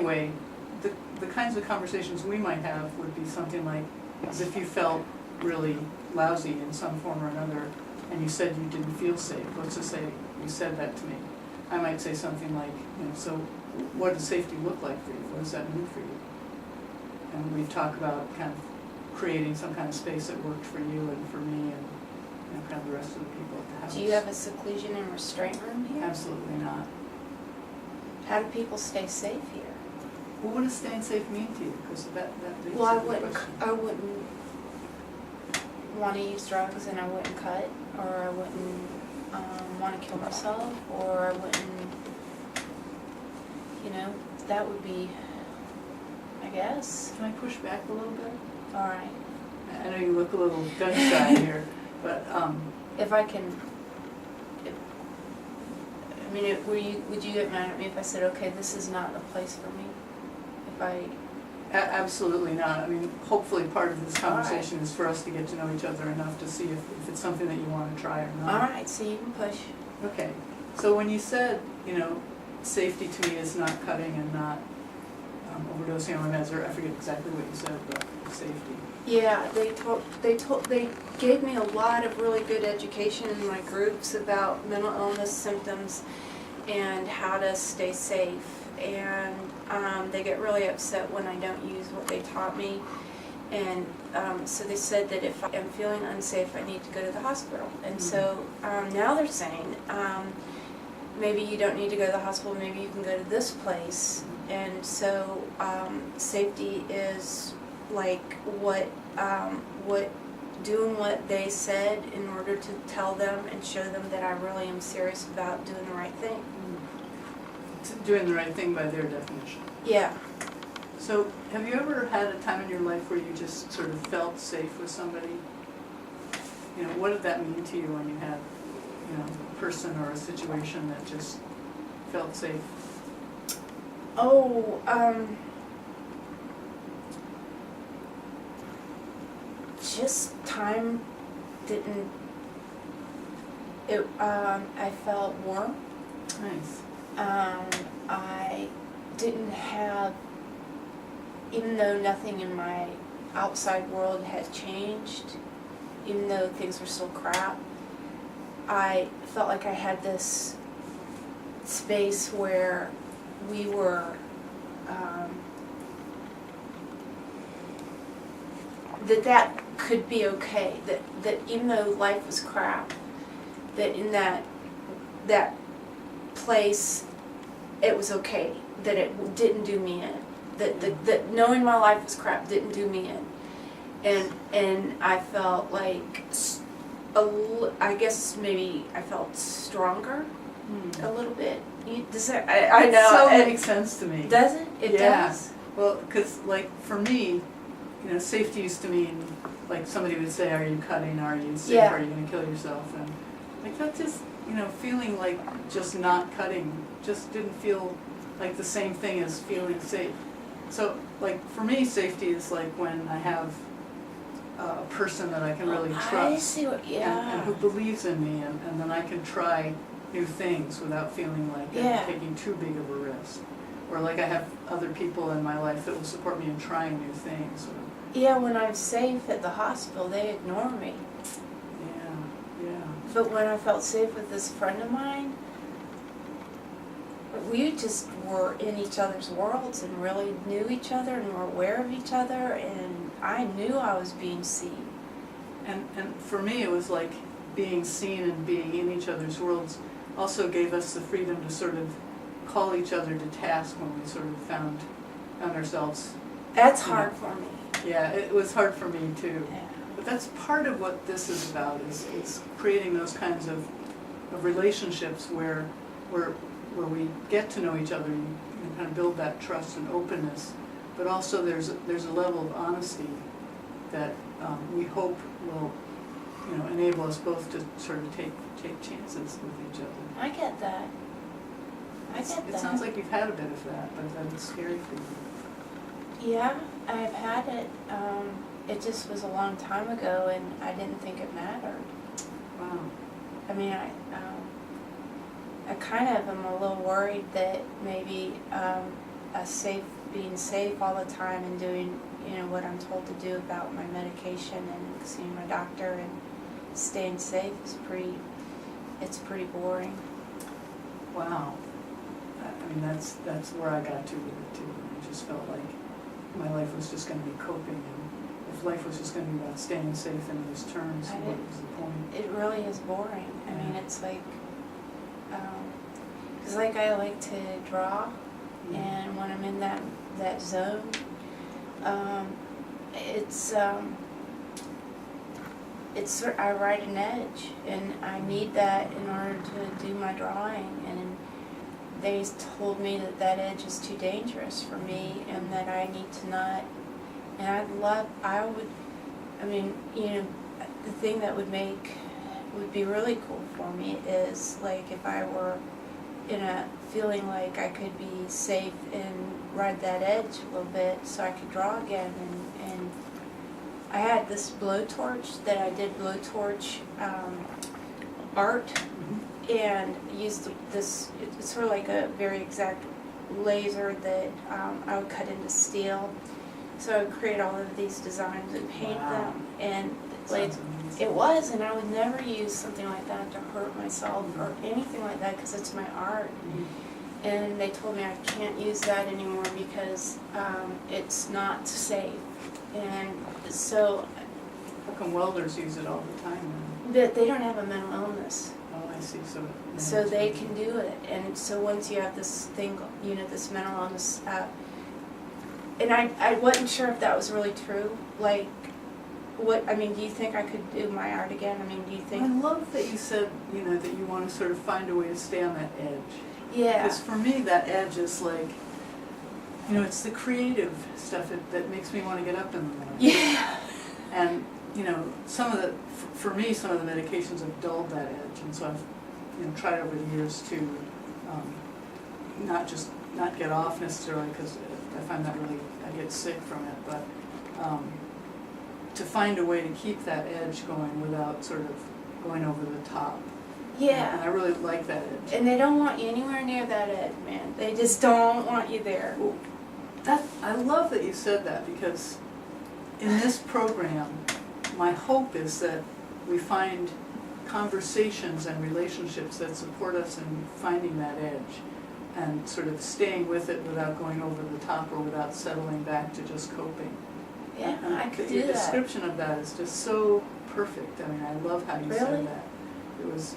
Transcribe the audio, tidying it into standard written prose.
anyway, the kinds of conversations we might have would be something like, as if you felt really lousy in some form or another, and you said you didn't feel safe. Let's just say you said that to me. I might say something like, so what does safety look like for you? What does that mean for you? And we talk about kind of creating some kind of space that worked for you and for me and kind of the rest of the people at the house. Do you have a seclusion and restraint room here? Absolutely not. How do people stay safe here? Well, what does staying safe mean to you? Because that leads Well, to the question. I wouldn't want to use drugs, and I wouldn't cut, or I wouldn't want to kill myself, or I wouldn't, that would be, I guess. Can I push back a little bit? All right. I know you look a little gun shy here, but if I can, would you get mad at me if I said, okay, this is not the place for me? If I... Absolutely not. I mean, hopefully part of this conversation Right. is for us to get to know each other enough to see if it's something that you want to try or not. All right, so you can push. Okay. So when you said, safety to me is not cutting and not overdosing on meds, or I forget exactly what you said, but safety. Yeah, they gave me a lot of really good education in my groups about mental illness symptoms and how to stay safe. And they get really upset when I don't use what they taught me. And so they said that if I'm feeling unsafe, I need to go to the hospital. And so now they're saying, maybe you don't need to go to the hospital, maybe you can go to this place. And so safety is like doing what they said in order to tell them and show them that I really am serious about doing the right thing. Doing the right thing by their definition. Yeah. So have you ever had a time in your life where you just sort of felt safe with somebody? What did that mean to you when you had, a person or a situation that just felt safe? Oh, just time didn't, I felt warm. Nice. I didn't have, even though nothing in my outside world had changed, even though things were still crap, I felt like I had this space where we were, that could be okay, that even though life was crap, that in that place it was okay, that it didn't do me in, that knowing my life was crap didn't do me in, and I felt like I guess maybe I felt stronger a little bit. Does that, I know It makes sense to me. Does it? It does. Well, because for me, safety used to mean like somebody would say, "Are you cutting? Are you safe? Yeah. Are you going to kill yourself?" And like that just feeling like just not cutting just didn't feel like the same thing as feeling safe. So like for me, safety is like when I have a person that I can really trust. I see what, and who believes in me, and then I can try new things without feeling like I'm taking too big of a risk. Or like I have other people in my life that will support me in trying new things. Yeah, when I'm safe at the hospital, they ignore me. Yeah. But when I felt safe with this friend of mine, we just were in each other's worlds and really knew each other and were aware of each other, and I knew I was being seen. And for me, it was like being seen and being in each other's worlds also gave us the freedom to sort of call each other to task when we sort of found ourselves. That's hard for me. Yeah, it was hard for me too. Yeah. But that's part of what this is about, is creating those kinds of relationships where we get to know each other and kind of build that trust and openness. But also there's a level of honesty that we hope will enable us both to sort of take chances with each other. I get that. It sounds like you've had a bit of that, but that it's scary for you. Yeah, I've had it. It just was a long time ago, and I didn't think it mattered. Wow. I mean, I kind of am a little worried that maybe being safe all the time and doing, what I'm told to do about my medication and seeing my doctor and staying safe is it's pretty boring. Wow. I mean, that's where I got to with it too. I just felt like my life was just going to be coping, and if life was just going to be about staying safe in those terms, what was the point? It really is boring. I mean, it's like, because like I like to draw, and when I'm in that zone, I write an edge, and I need that in order to do my drawing, and they told me that edge is too dangerous for me, and that I need to not, and the thing that would be really cool for me is like if I were in a feeling like I could be safe and ride that edge a little bit so I could draw again, and I had this blowtorch that I did blowtorch art, and used it's sort of like a very exact laser that I would cut into steel, so I would create all of these designs and paint them, and like it was, and I would never use something like that to hurt myself or anything like that because it's my art. And they told me I can't use that anymore because it's not safe. And so, how come welders use it all the time then? But they don't have a mental illness. Oh, I see. So they can do it. And so once you have this thing, this mental illness, and I wasn't sure if that was really true. Like, do you think I could do my art again? I mean, do you think? I love that you said, that you want to sort of find a way to stay on that edge. Yeah. Because for me, that edge is like, it's the creative stuff that makes me want to get up in the morning. Yeah. And, for me, some of the medications have dulled that edge. And so I've, tried over the years to not get off necessarily, because I find that really, I get sick from it, but to find a way to keep that edge going without sort of going over the top. Yeah. And I really like that edge. And they don't want you anywhere near that edge, man. They just don't want you there. Well, I love that you said that, because in this program, my hope is that we find conversations and relationships that support us in finding that edge and sort of staying with it without going over the top or without settling back to just coping. Yeah, and I could do your that. description of that is just so perfect. I mean, I love how you Really? said that. It was,